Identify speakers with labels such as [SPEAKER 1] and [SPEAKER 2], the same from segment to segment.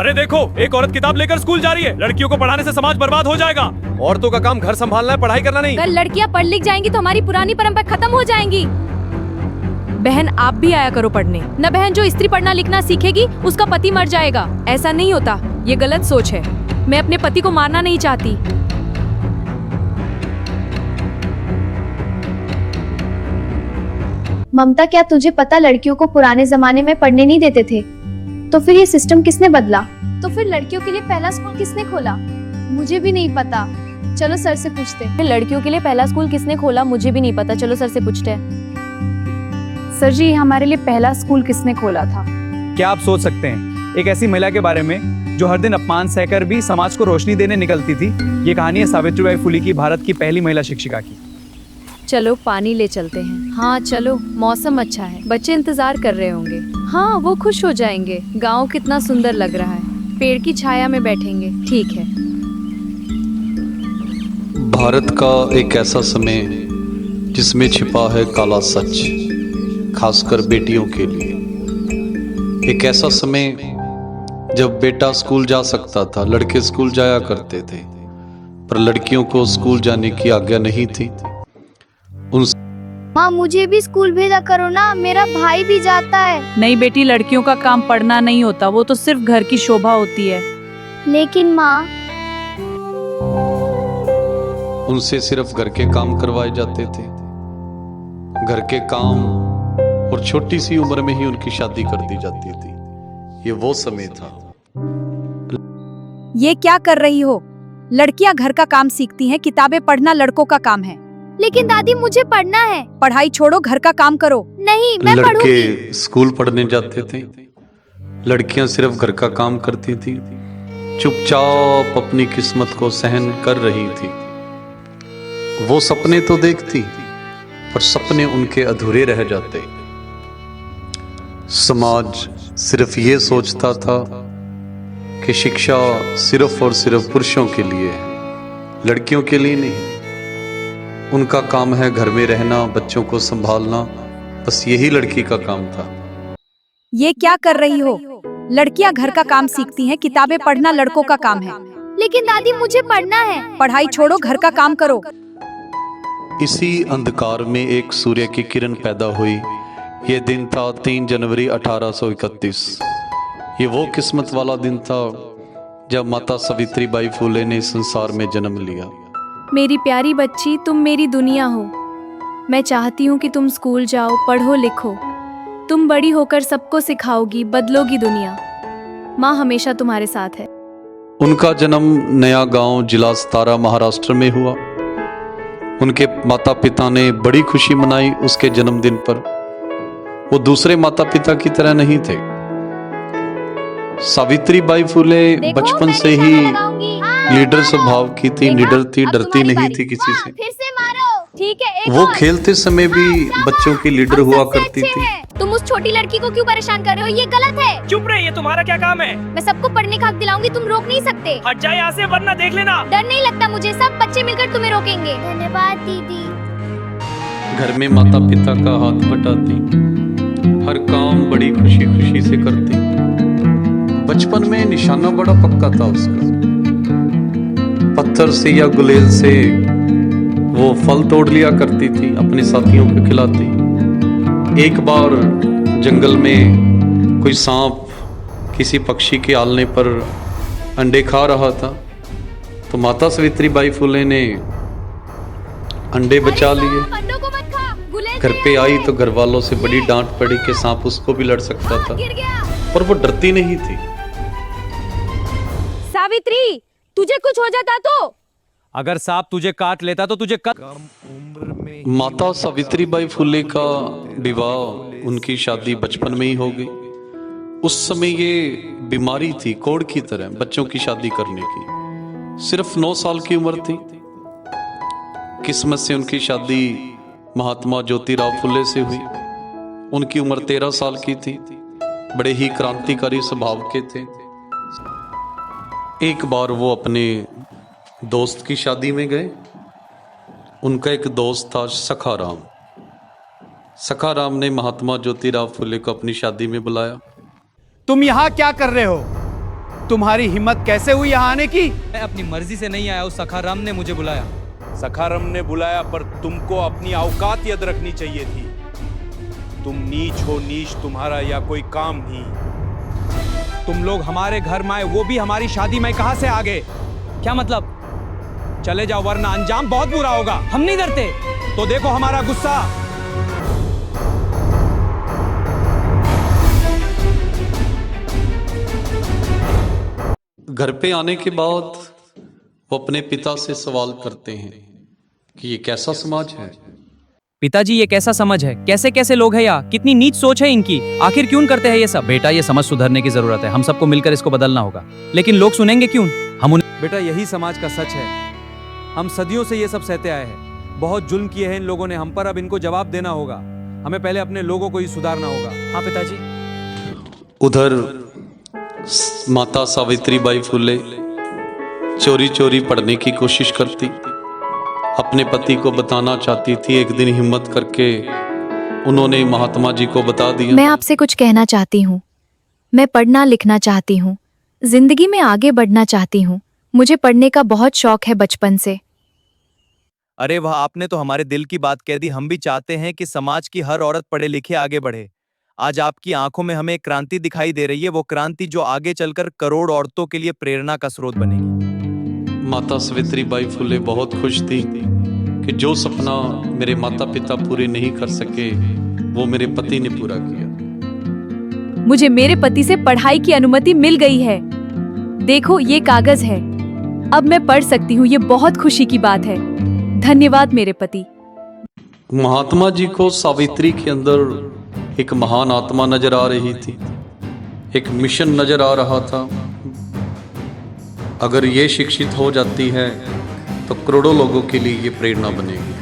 [SPEAKER 1] अरे देखो, एक औरत किताब लेकर स्कूल जा रही है। लड़कियों को पढ़ाने से समाज बर्बाद हो जाएगा। औरतों का काम घर संभालना है, पढ़ाई करना नहीं।
[SPEAKER 2] अगर लड़कियां पढ़ लिख जाएंगी तो हमारी पुरानी परंपरा खत्म हो जाएंगी। बहन, आप भी आया करो पढ़ने। न बहन, जो स्त्री पढ़ना लिखना सीखेगी उसका पति मर जाएगा। ऐसा नहीं होता, ये गलत सोच है। मैं अपने पति को मारना नहीं चाहती।
[SPEAKER 3] ममता, क्या तुझे पता लड़कियों को पुराने जमाने में पढ़ने नहीं देते थे? तो फिर ये सिस्टम किसने बदला? तो फिर लड़कियों के लिए पहला स्कूल किसने खोला? मुझे भी नहीं पता, चलो सर से पूछते हैं।
[SPEAKER 2] लड़कियों के लिए पहला स्कूल किसने खोला? मुझे भी नहीं पता, चलो सर से पूछते हैं।
[SPEAKER 4] सर जी, हमारे लिए पहला स्कूल किसने खोला था?
[SPEAKER 5] क्या आप सोच सकते हैं एक ऐसी महिला के बारे में जो हर दिन अपमान सहकर भी समाज को रोशनी देने निकलती थी? ये कहानी है सावित्रीबाई फुले की, भारत की पहली महिला शिक्षिका की।
[SPEAKER 2] चलो पानी ले चलते हैं। हाँ चलो, मौसम अच्छा है, बच्चे इंतजार कर रहे होंगे। हाँ, वो खुश हो जाएंगे। गांव कितना सुंदर लग रहा है, पेड़ की छाया में बैठेंगे। ठीक है।
[SPEAKER 6] भारत का एक ऐसा समय जिसमें छिपा है काला सच, खासकर बेटियों के लिए। एक ऐसा समय जब बेटा स्कूल जा सकता था, लड़के स्कूल जाया करते थे, पर लड़कियों को स्कूल जाने की आज्ञा नहीं थी।
[SPEAKER 3] माँ, मुझे भी स्कूल भेजा करो ना, मेरा भाई भी जाता है।
[SPEAKER 4] नहीं बेटी, लड़कियों का काम पढ़ना नहीं होता, वो तो सिर्फ घर की शोभा होती है।
[SPEAKER 3] लेकिन माँ,
[SPEAKER 6] उनसे सिर्फ घर के काम करवाए जाते थे। घर के काम, और छोटी सी उम्र में ही उनकी शादी कर दी जाती थी। ये वो समय था।
[SPEAKER 4] ये क्या कर रही हो? लड़कियां घर का काम सीखती हैं, किताबें पढ़ना लड़कों का काम है।
[SPEAKER 3] लेकिन दादी, मुझे पढ़ना है।
[SPEAKER 4] पढ़ाई छोड़ो, घर का काम करो।
[SPEAKER 3] नहीं, मैं पढ़ूंगी।
[SPEAKER 6] लड़के स्कूल पढ़ने जाते थे, लड़कियां सिर्फ घर का काम करती थी, चुपचाप अपनी किस्मत को सहन कर रही थी। वो सपने तो देखती, पर सपने उनके अधूरे रह जाते। समाज सिर्फ ये सोचता था कि शिक्षा सिर्फ और सिर्फ पुरुषों के लिए है, लड़कियों के लिए नहीं। उनका काम है घर में रहना, बच्चों को संभालना, बस यही लड़की का काम था।
[SPEAKER 4] ये क्या कर रही हो? लड़कियां घर का काम सीखती हैं, किताबें पढ़ना लड़कों का काम है।
[SPEAKER 3] लेकिन दादी, मुझे पढ़ना है।
[SPEAKER 4] पढ़ाई छोड़ो, घर का काम करो।
[SPEAKER 6] इसी अंधकार में एक सूर्य की किरण पैदा हुई। ये दिन था 3 जनवरी 1831। ये वो किस्मत वाला दिन था जब माता सावित्रीबाई फुले ने संसार में जन्म लिया।
[SPEAKER 2] मेरी प्यारी बच्ची, तुम मेरी दुनिया हो। मैं चाहती हूँ कि तुम स्कूल जाओ, पढ़ो लिखो। तुम बड़ी होकर सबको सिखाओगी, बदलोगी दुनिया। माँ हमेशा तुम्हारे साथ है।
[SPEAKER 6] उनका जन्म नया गांव, जिला सतारा, महाराष्ट्र में हुआ। उनके माता पिता ने बड़ी खुशी मनाई उसके जन्मदिन पर। वो दूसरे माता पिता की तरह नहीं थे। सावित्रीबाई फुले बचपन से ही लीडर स्वभाव की थी, निडर थी, डरती नहीं थी किसी से।
[SPEAKER 3] फिर से मारो। ठीक है, एक
[SPEAKER 6] वो
[SPEAKER 3] और।
[SPEAKER 6] खेलते समय भी बच्चों की लीडर हुआ करती थी।
[SPEAKER 3] तुम उस छोटी लड़की को क्यों परेशान कर रहे हो? ये गलत है।
[SPEAKER 1] चुप रहे, ये तुम्हारा क्या काम है?
[SPEAKER 3] मैं सबको पढ़ने का हक दिलाऊंगी, तुम रोक नहीं सकते।
[SPEAKER 1] हट जाए यहाँ से, वरना देख लेना।
[SPEAKER 3] डर नहीं लगता मुझे, सब बच्चे मिलकर तुम्हें रोकेंगे। धन्यवाद दीदी।
[SPEAKER 6] घर में माता पिता का हाथ बटाती, हर काम बड़ी खुशी खुशी से करती। बचपन में निशाना बड़ा पक्का था उसका। पत्थर से या गुलेल से वो फल तोड़ लिया करती थी, अपने साथियों को खिलाती। एक बार जंगल में कोई सांप किसी पक्षी के आलने पर अंडे खा रहा था, तो माता सावित्रीबाई फुले ने अंडे बचा लिए।
[SPEAKER 3] अंडों को मत खा, गुलेल
[SPEAKER 6] घर पे आई तो घर वालों से बड़ी डांट पड़ी कि सांप उसको भी लड़ सकता था,
[SPEAKER 3] गिर गया।
[SPEAKER 6] पर वो डरती नहीं थी।
[SPEAKER 2] सावित्री, तुझे कुछ हो जाता तो?
[SPEAKER 5] अगर सांप तुझे काट लेता तो तुझे
[SPEAKER 6] माता सावित्रीबाई फुले का विवाह, उनकी शादी बचपन में ही हो गई। उस समय ये बीमारी थी कोढ़ की तरह बच्चों की शादी करने की। सिर्फ 9 साल की उम्र थी। किस्मत से उनकी शादी महात्मा ज्योतिराव फुले से हुई। उनकी उम्र 13 साल की थी। बड़े ही क्रांतिकारी स्वभाव के थे। एक बार वो अपने दोस्त की शादी में गए। उनका एक दोस्त था सखाराम। सखाराम ने महात्मा ज्योतिराव फुले को अपनी शादी में बुलाया।
[SPEAKER 5] तुम यहाँ क्या कर रहे हो? तुम्हारी हिम्मत कैसे हुई यहाँ आने की?
[SPEAKER 7] मैं अपनी मर्जी से नहीं आया, उस सखाराम ने मुझे बुलाया।
[SPEAKER 8] सखारम ने बुलाया, पर तुमको अपनी औकात याद रखनी चाहिए थी। तुम नीच हो, नीच तुम्हारा या कोई काम नहीं।
[SPEAKER 5] तुम लोग हमारे घर में आए, वो भी हमारी शादी में, कहां से आ गए?
[SPEAKER 7] क्या मतलब?
[SPEAKER 5] चले जाओ वरना अंजाम बहुत बुरा होगा।
[SPEAKER 7] हम नहीं डरते।
[SPEAKER 5] तो देखो हमारा गुस्सा।
[SPEAKER 6] घर पे आने के बाद वो अपने पिता से सवाल करते हैं कि ये कैसा समाज है।
[SPEAKER 7] पिताजी, ये कैसा समझ है? कैसे कैसे लोग हैं यहाँ? कितनी नीच सोच है इनकी। आखिर क्यों करते हैं ये सब? बेटा, ये समझ सुधरने की जरूरत है। हम सबको मिलकर इसको बदलना होगा। लेकिन लोग सुनेंगे क्यों? हम उन्हें
[SPEAKER 5] बेटा, यही समाज का सच है। हम सदियों से ये सब सहते आए हैं। बहुत जुल्म किए हैं इन लोगों ने हम पर, अब इनको जवाब देना होगा। हमें पहले अपने लोगों को ही सुधारना होगा।
[SPEAKER 7] हाँ पिताजी।
[SPEAKER 6] उधर माता सावित्रीबाई फुले चोरी चोरी पढ़ने की कोशिश करती, अपने पति को बताना चाहती थी। एक दिन हिम्मत करके उन्होंने महात्मा जी को बता दिया।
[SPEAKER 3] मैं आपसे कुछ कहना चाहती हूँ। मैं पढ़ना लिखना चाहती हूँ, जिंदगी में आगे बढ़ना चाहती हूँ। मुझे पढ़ने का बहुत शौक है बचपन से।
[SPEAKER 5] अरे वाह, आपने तो हमारे दिल की बात कह दी। हम भी चाहते हैं कि समाज की हर औरत पढ़े लिखे आगे बढ़े। आज आपकी आंखों में हमें एक क्रांति दिखाई दे रही है, वो क्रांति जो आगे चलकर करोड़ औरतों के लिए प्रेरणा का स्रोत बनेगी।
[SPEAKER 6] माता सावित्रीबाई फुले बहुत खुश थी कि जो सपना मेरे माता पिता पूरे नहीं कर सके वो मेरे पति ने पूरा किया।
[SPEAKER 2] मुझे मेरे पति से पढ़ाई की अनुमति मिल गई है। देखो, ये कागज है। अब मैं पढ़ सकती हूँ। ये बहुत खुशी की बात है। धन्यवाद मेरे पति।
[SPEAKER 6] महात्मा जी को सावित्री के अंदर एक महान आत्मा नजर आ रही थी, एक मिशन नजर आ रहा था। अगर ये शिक्षित हो जाती है तो करोड़ों लोगों के लिए ये प्रेरणा बनेगी।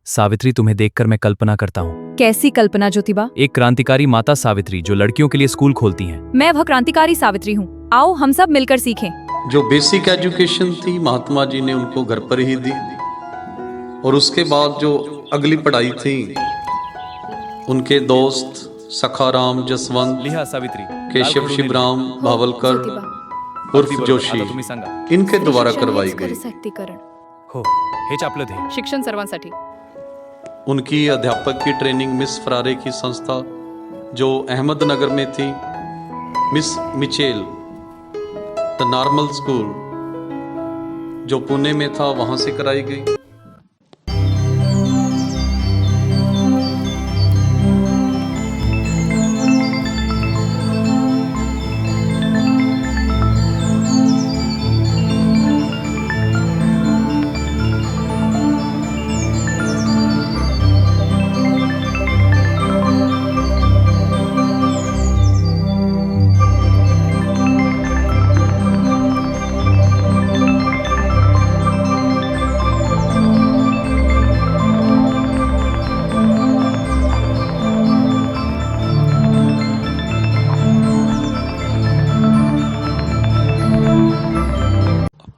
[SPEAKER 1] सावित्री, तुम्हें देखकर मैं कल्पना करता हूँ।
[SPEAKER 2] कैसी कल्पना ज्योतिबा?
[SPEAKER 1] एक क्रांतिकारी माता सावित्री जो लड़कियों के लिए स्कूल खोलती हैं।
[SPEAKER 2] मैं वह क्रांतिकारी सावित्री हूँ। आओ हम सब मिलकर सीखें।
[SPEAKER 6] जो बेसिक एजुकेशन थी महात्मा जी ने उनको घर पर ही दी, और उसके बाद जो अगली पढ़ाई थी उनके दोस्त सखाराम, जसवंत,
[SPEAKER 1] लिहा सावित्री,
[SPEAKER 6] केशव शिवराम भावलकर उर्फ जोशी, इनके द्वारा करवाई गई।
[SPEAKER 1] हो हे चापलं थे
[SPEAKER 2] शिक्षण सर्वांसाठी।
[SPEAKER 6] उनकी अध्यापक की ट्रेनिंग मिस फरारे की संस्था जो अहमदनगर में थी, miss Mitchell, the normal school जो पुणे में था, वहां से कराई गई।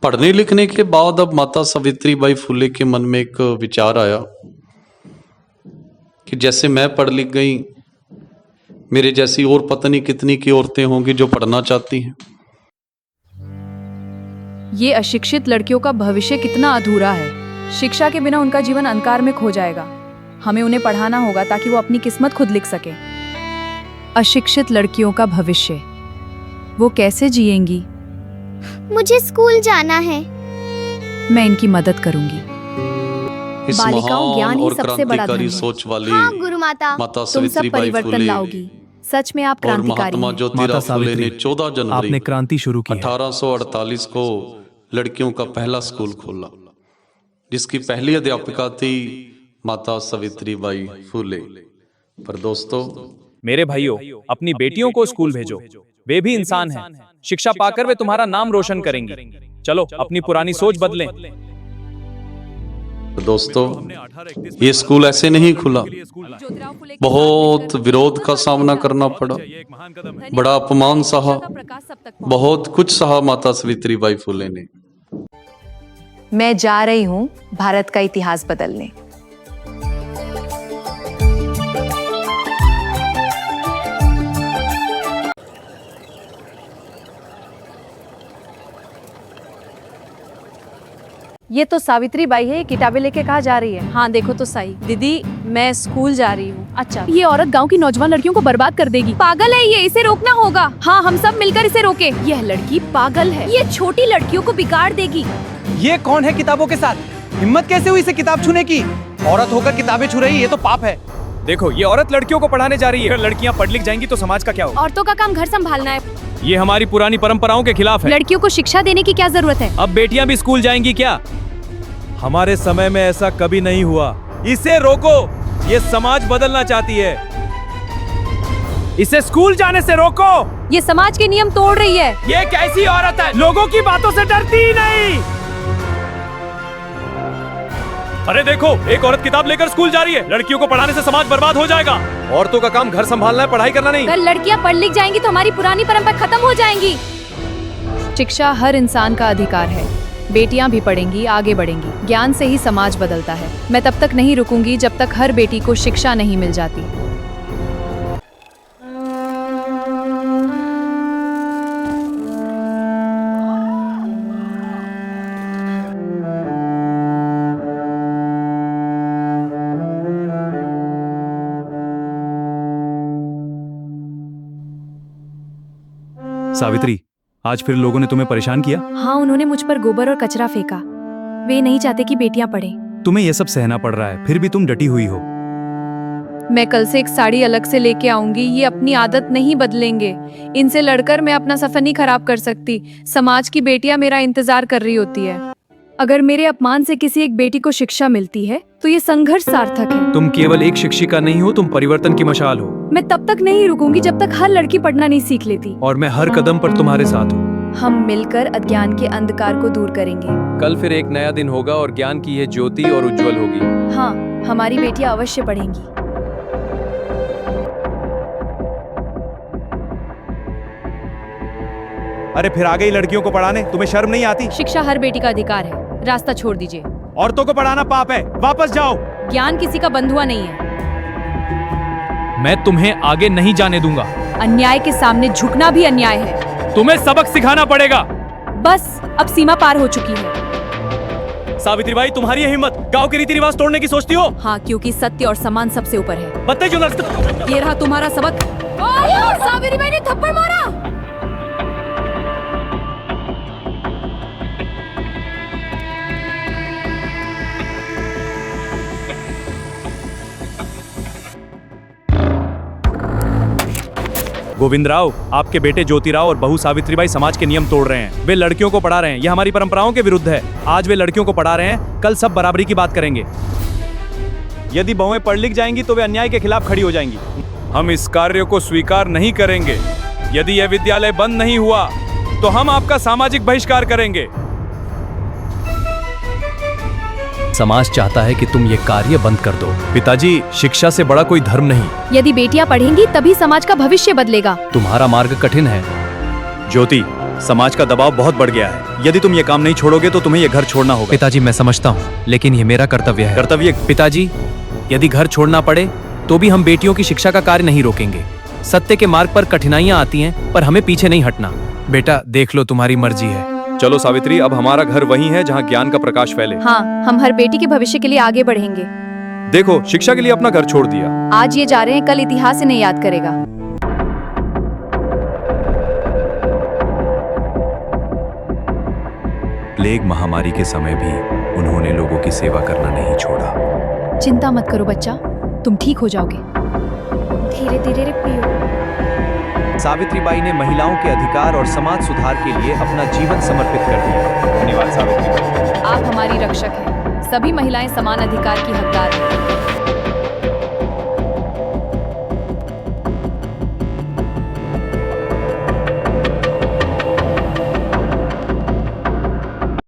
[SPEAKER 6] पढ़ने लिखने के बाद अब माता सावित्रीबाई फुले के मन में एक विचार आया कि जैसे मैं पढ़ लिख गई, मेरे जैसी और पता नहीं कितनी की औरतें होंगी जो पढ़ना चाहती हैं।
[SPEAKER 2] ये अशिक्षित लड़कियों का भविष्य कितना अधूरा है। शिक्षा के बिना उनका जीवन अंधकार में खो जाएगा। हमें उन्हें पढ़ाना होगा ताकि वो अपनी किस्मत खुद लिख सके। अशिक्षित लड़कियों का भविष्य, वो कैसे जिएंगी?
[SPEAKER 3] मुझे स्कूल जाना है।
[SPEAKER 2] मैं इनकी मदद करूंगी।
[SPEAKER 6] इस
[SPEAKER 2] बालिकाओं
[SPEAKER 6] महान
[SPEAKER 2] ज्ञान ही
[SPEAKER 6] और
[SPEAKER 2] सबसे बड़ा धन
[SPEAKER 6] क्रांतिकारी
[SPEAKER 2] है।
[SPEAKER 6] सोच वाली
[SPEAKER 3] हाँ गुरु माता,
[SPEAKER 6] माता
[SPEAKER 2] तुम सब
[SPEAKER 6] सावित्रीबाई
[SPEAKER 2] परिवर्तन
[SPEAKER 6] फुले
[SPEAKER 2] लाओगी। सच में आप
[SPEAKER 6] और
[SPEAKER 2] क्रांतिकारी
[SPEAKER 6] महात्मा
[SPEAKER 2] हैं।
[SPEAKER 6] ज्योतिराव फुले ने 14 जनवरी
[SPEAKER 1] आपने क्रांति शुरू की है।
[SPEAKER 6] 1848 को लड़कियों का पहला स्कूल खोला, जिसकी पहली अध्यापिका थी माता सावित्रीबाई फुले। पर दोस्तों,
[SPEAKER 1] मेरे भाइयों, अपनी बेटियों को स्कूल भेजो। वे भी इंसान हैं। शिक्षा पाकर वे तुम्हारा नाम रोशन करेंगी। चलो अपनी पुरानी सोच बदलें।
[SPEAKER 6] दोस्तों, ये स्कूल ऐसे नहीं खुला, बहुत विरोध का सामना करना पड़ा, बड़ा अपमान सहा, बहुत कुछ सहा माता सावित्रीबाई फुले ने।
[SPEAKER 9] मैं जा रही हूँ भारत का इतिहास बदलने।
[SPEAKER 2] ये तो सावित्री बाई है, ये किताबें लेके कहाँ जा रही है? हाँ देखो तो सही। दीदी मैं स्कूल जा रही हूँ। अच्छा, ये औरत गांव की नौजवान लड़कियों को बर्बाद कर देगी। पागल है ये, इसे रोकना होगा। हाँ हम सब मिलकर इसे रोके। यह लड़की पागल है, ये छोटी लड़कियों को बिगाड़ देगी।
[SPEAKER 5] ये कौन है किताबों के साथ? हिम्मत कैसे हुई इसे किताब छूने की? औरत होकर किताबें छू रही है, ये तो पाप है।
[SPEAKER 1] देखो ये औरत लड़कियों को पढ़ाने जा रही है। अगर लड़कियां पढ़ लिख जाएंगी तो समाज का क्या होगा?
[SPEAKER 2] औरतों का काम घर संभालना है।
[SPEAKER 1] ये हमारी पुरानी परंपराओं के खिलाफ है।
[SPEAKER 2] लड़कियों को शिक्षा देने की क्या जरूरत है?
[SPEAKER 1] अब बेटियां भी स्कूल जाएंगी क्या? हमारे समय में ऐसा कभी नहीं हुआ। इसे रोको, ये समाज बदलना चाहती है। इसे स्कूल जाने से रोको।
[SPEAKER 2] ये समाज के नियम तोड़ रही है।
[SPEAKER 1] ये कैसी औरत है, लोगों की बातों से डरती ही नहीं। अरे देखो, एक औरत किताब लेकर स्कूल जा रही है। लड़कियों को पढ़ाने से समाज बर्बाद हो जाएगा। औरतों का काम घर संभालना है, पढ़ाई करना नहीं।
[SPEAKER 2] अगर लड़कियां पढ़ लिख जाएंगी तो हमारी पुरानी परंपरा खत्म हो जाएंगी। शिक्षा हर इंसान का अधिकार है। बेटियां भी पढ़ेंगी, आगे बढ़ेंगी। ज्ञान से ही समाज बदलता है। मैं तब तक नहीं रुकूंगी जब तक हर बेटी को शिक्षा नहीं मिल जाती।
[SPEAKER 1] सावित्री, आज फिर लोगों ने तुम्हें परेशान किया?
[SPEAKER 2] हाँ, उन्होंने मुझ पर गोबर और कचरा फेंका। वे नहीं चाहते कि बेटियां पढ़ें।
[SPEAKER 1] तुम्हें यह सब सहना पड़ रहा है, फिर भी तुम डटी हुई हो।
[SPEAKER 2] मैं कल से एक साड़ी अलग से लेके आऊंगी। ये अपनी आदत नहीं बदलेंगे। इनसे लड़कर मैं अपना सफर नहीं खराब कर सकती। समाज की बेटियां मेरा इंतजार कर रही होती है। अगर मेरे अपमान से किसी एक बेटी को शिक्षा मिलती है तो ये संघर्ष सार्थक है।
[SPEAKER 1] तुम केवल एक शिक्षिका नहीं हो, तुम परिवर्तन की मशाल हो।
[SPEAKER 2] मैं तब तक नहीं रुकूंगी जब तक हर लड़की पढ़ना नहीं सीख लेती।
[SPEAKER 1] और मैं हर कदम पर तुम्हारे साथ हूँ।
[SPEAKER 2] हम मिलकर अज्ञान के अंधकार को दूर करेंगे।
[SPEAKER 1] कल फिर एक नया दिन होगा और ज्ञान की यह ज्योति और उज्जवल होगी।
[SPEAKER 2] हाँ, हमारी बेटियां अवश्य पढ़ेंगी।
[SPEAKER 5] अरे फिर आ गई लड़कियों को पढ़ाने, तुम्हें शर्म नहीं आती?
[SPEAKER 2] शिक्षा हर बेटी का अधिकार है, रास्ता छोड़ दीजिए।
[SPEAKER 5] औरतों को पढ़ाना पाप है, वापस जाओ।
[SPEAKER 2] ज्ञान किसी का बंधुआ नहीं है।
[SPEAKER 1] मैं तुम्हें आगे नहीं जाने दूंगा।
[SPEAKER 2] अन्याय के सामने झुकना भी अन्याय है।
[SPEAKER 1] तुम्हें सबक सिखाना पड़ेगा।
[SPEAKER 2] बस अब सीमा पार हो चुकी है।
[SPEAKER 1] सावित्रीबाई, तुम्हारी ये हिम्मत गांव के रीति रिवाज तोड़ने की सोचती हो?
[SPEAKER 2] हाँ, क्योंकि सत्य और सम्मान सबसे ऊपर है।
[SPEAKER 1] बत्ते जो नर्स।
[SPEAKER 2] ये रहा तुम्हारा सबक। सावित्रीबाई ने थप्पड़ मारा।
[SPEAKER 1] गोविंद राव, आपके बेटे ज्योतिराव और बहू सावित्रीबाई समाज के नियम तोड़ रहे हैं। वे लड़कियों को पढ़ा रहे हैं। यह हमारी परंपराओं के विरुद्ध है। आज वे लड़कियों को पढ़ा रहे हैं, कल सब बराबरी की बात करेंगे। यदि बहुएं पढ़ लिख जाएंगी तो वे अन्याय के खिलाफ खड़ी हो जाएंगी। हम इस कार्य को स्वीकार नहीं करेंगे। यदि यह विद्यालय बंद नहीं हुआ तो हम आपका सामाजिक बहिष्कार करेंगे। समाज चाहता है कि तुम ये कार्य बंद कर दो। पिताजी, शिक्षा से बड़ा कोई धर्म नहीं।
[SPEAKER 2] यदि बेटियां पढ़ेंगी तभी समाज का भविष्य बदलेगा।
[SPEAKER 1] तुम्हारा मार्ग कठिन है ज्योति। समाज का दबाव बहुत बढ़ गया है। यदि तुम ये काम नहीं छोड़ोगे तो तुम्हें ये घर छोड़ना होगा।
[SPEAKER 7] पिताजी, मैं समझता हूँ, लेकिन ये मेरा कर्तव्य है।
[SPEAKER 1] कर्तव्य?
[SPEAKER 7] पिताजी, यदि घर छोड़ना पड़े तो भी हम बेटियों की शिक्षा का कार्य नहीं रोकेंगे। सत्य के मार्ग पर कठिनाइयाँ आती हैं, पर हमें पीछे नहीं हटना। बेटा देख लो, तुम्हारी मर्जी है।
[SPEAKER 1] चलो सावित्री, अब हमारा घर वही है जहाँ ज्ञान का प्रकाश फैले।
[SPEAKER 2] हाँ, हम हर बेटी के भविष्य के लिए आगे बढ़ेंगे।
[SPEAKER 1] देखो, शिक्षा के लिए अपना घर छोड़ दिया।
[SPEAKER 2] आज ये जा रहे हैं, कल इतिहास इन्हें याद करेगा।
[SPEAKER 5] प्लेग महामारी के समय भी उन्होंने लोगों की सेवा करना नहीं छोड़ा।
[SPEAKER 2] चिंता मत करो बच्चा, तुम ठीक हो जाओगे। धीरे धीरे पियो।
[SPEAKER 5] सावित्रीबाई ने महिलाओं के अधिकार और समाज सुधार के लिए अपना जीवन समर्पित कर दिया। धन्यवाद सावित्रीबाई।
[SPEAKER 2] आप हमारी रक्षक हैं। सभी महिलाएं समान अधिकार की हकदार हैं।